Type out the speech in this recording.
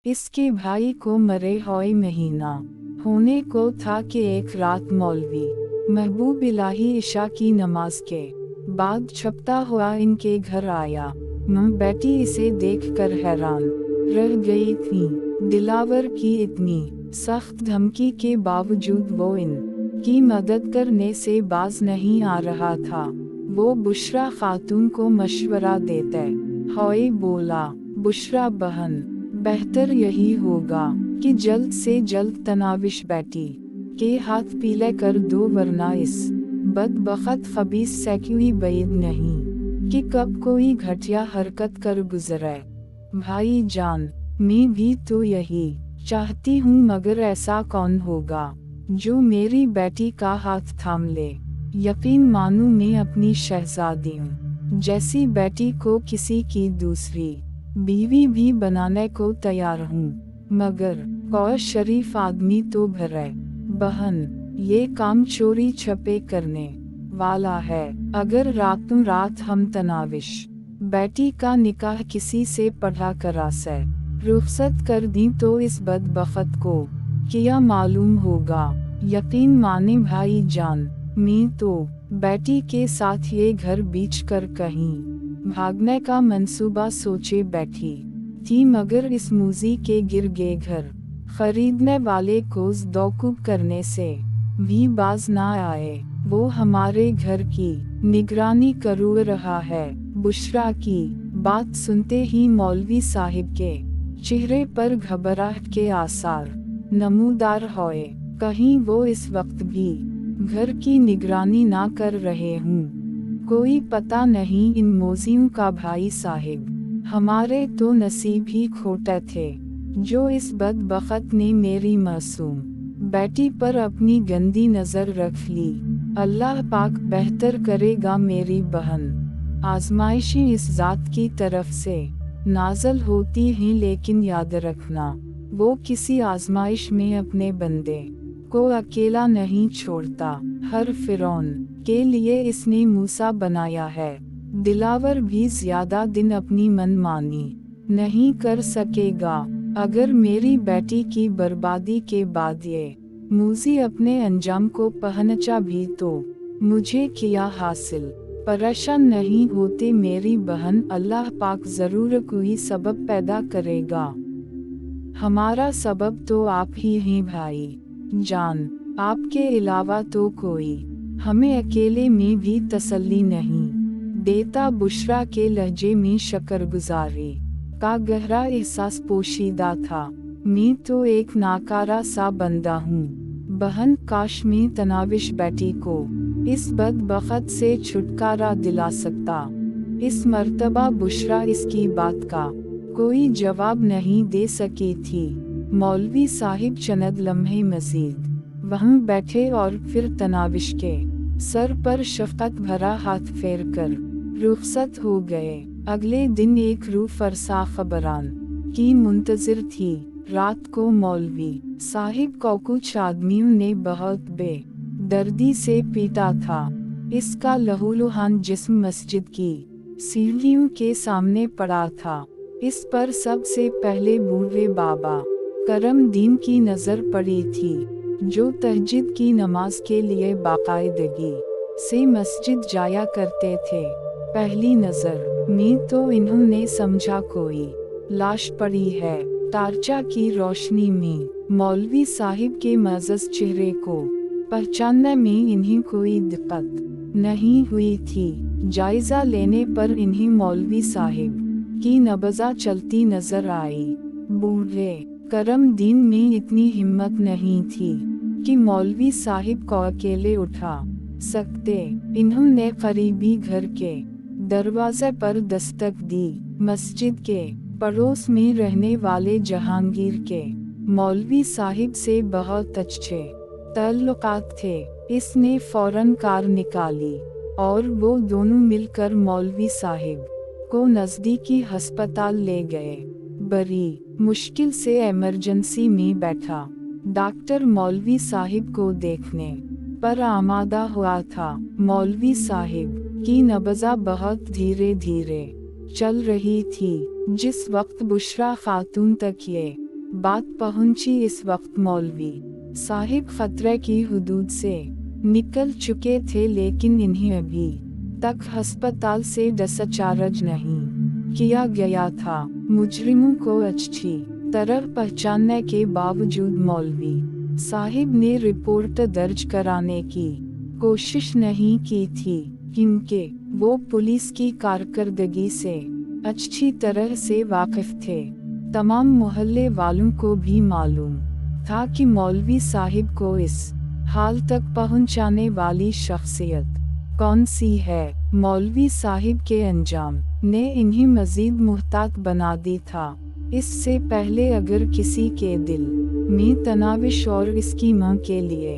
इसके भाई को मरे हुए महीना होने को था कि एक रात मौलवी महबूब इलाही इशा की नमाज के बाद छपता हुआ इनके घर आया। बेटी इसे देखकर हैरान रह गई थी। दिलावर की इतनी सख्त धमकी के बावजूद वो इनकी मदद करने से बाज नहीं आ रहा था। वो बुशरा खातून को मशवरा देते हुए बोला, बुशरा बहन, बेहतर यही होगा कि जल्द से जल्द तनाविश बेटी के हाथ पीले कर दो, वरना इस बदबख्त खबीस से कोई बैद नहीं कि कब कोई घटिया हरकत कर गुजरे। भाई जान, मैं भी तो यही चाहती हूँ, मगर ऐसा कौन होगा जो मेरी बेटी का हाथ थाम ले। यकीन मानूं मैं अपनी शहजादियों जैसी बेटी को किसी की दूसरी बीवी भी बनाने को तैयार हूँ, मगर कोई शरीफ आदमी तो भरे। बहन, ये काम चोरी छपे करने वाला है। अगर रातों रात हम तनाविश बेटी का निकाह किसी से पढ़ा करा से रुखसत कर दी तो इस बदबख्त को क्या मालूम होगा। यकीन माने भाई जान, मैं तो बेटी के साथ ये घर बेच कर कहीं भागने का मंसूबा सोचे बैठी थी, मगर इस मूजी के गिर गए घर खरीदने वाले को बेवकूफ करने से भी बाज ना आए। वो हमारे घर की निगरानी करू रहा है। बुशरा की बात सुनते ही मौलवी साहिब के चेहरे पर घबराहट के आसार नमूदार हुए। कहीं वो इस वक्त भी घर की निगरानी ना कर रहे हूँ। कोई पता नहीं इन मोजियों का। भाई साहिब, हमारे तो नसीब ही खोटे थे जो इस बदबख्त ने मेरी मासूम बेटी पर अपनी गंदी नजर रख ली। अल्लाह पाक बेहतर करेगा मेरी बहन। आजमाइशें इस जात की तरफ से नाजल होती हैं, लेकिन याद रखना वो किसी आजमाइश में अपने बंदे को अकेला नहीं छोड़ता। हर फिरौन के लिए इसने मूसा बनाया है। दिलावर भी ज्यादा दिन अपनी मनमानी नहीं कर सकेगा। अगर मेरी बेटी की बर्बादी के बाद ये मूसी अपने अंजाम को पहनचा भी तो मुझे क्या हासिल। परेशान नहीं होते मेरी बहन, अल्लाह पाक जरूर कोई सबब पैदा करेगा। हमारा सबब तो आप ही हैं भाई जान, आपके अलावा तो कोई हमें अकेले में भी तसल्ली नहीं देता। बुशरा के लहजे में शकरगुजारी का गहरा एहसास पोशीदा था। मैं तो एक नाकारा सा बंदा हूँ बहन, काश मैं तनाविश बेटी को इस बदबख्त से छुटकारा दिला सकता। इस मर्तबा बुशरा इसकी बात का कोई जवाब नहीं दे सकी थी। मौलवी साहिब चंद लम्हे मजीद वहाँ बैठे और फिर तनाविश के सर पर शफकत भरा हाथ फेर कर रुखसत हो गए। अगले दिन एक रूह फरसा खबरान की मुंतजिर थी। रात को मौलवी साहिब को कुछ आदमियों ने बहुत बेदर्दी से पीटा था। इसका लहूलुहान जिस्म मस्जिद की सीढ़ियों के सामने पड़ा था। इस पर सबसे पहले बूढ़े बाबा करम दीन की नजर पड़ी थी, जो तहज्जुद की नमाज के लिए बाकायदगी से मस्जिद जाया करते थे। पहली नजर में तो इन्होंने समझा कोई लाश पड़ी है। टार्चा की रोशनी में मौलवी साहिब के मज़ज़ चेहरे को पहचानने में इन्हें कोई दिक्कत नहीं हुई थी। जायजा लेने पर इन्हें मौलवी साहिब की नब्ज़ा चलती नजर आई। बूढ़े करम दीन में इतनी हिम्मत नहीं थी कि मौलवी साहिब को अकेले उठा सकते। इन्होंने करीबी घर के दरवाजे पर दस्तक दी। मस्जिद के पड़ोस में रहने वाले जहांगीर के मौलवी साहिब से बहुत अच्छे ताल्लुकात थे। इसने फौरन कार निकाली और वो दोनों मिलकर मौलवी साहिब को नजदीकी अस्पताल ले गए। बड़ी मुश्किल से इमरजेंसी में बैठा डॉक्टर मौलवी साहिब को देखने पर आमादा हुआ था। मौलवी साहिब की नब्ज़ बहुत धीरे धीरे चल रही थी। जिस वक्त बुशरा खातून तक ये बात पहुंची इस वक्त मौलवी साहिब खतरे की हदूद से निकल चुके थे, लेकिन इन्हें अभी तक अस्पताल से डिस्चार्ज नहीं किया गया था। मुजरिमों को अच्छी तरह पहचानने के बावजूद मौलवी साहिब ने रिपोर्ट दर्ज कराने की कोशिश नहीं की थी, क्योंकि वो पुलिस की कारकर्दगी से अच्छी तरह से वाकिफ थे। तमाम मोहल्ले वालों को भी मालूम था कि मौलवी साहिब को इस हाल तक पहुंचाने वाली शख्सियत कौन सी है। मौलवी साहिब के अंजाम ने इन्हें मजीद मुहतात बना दी था। इससे पहले अगर किसी के दिल में तनाविश और इसकी मां के लिए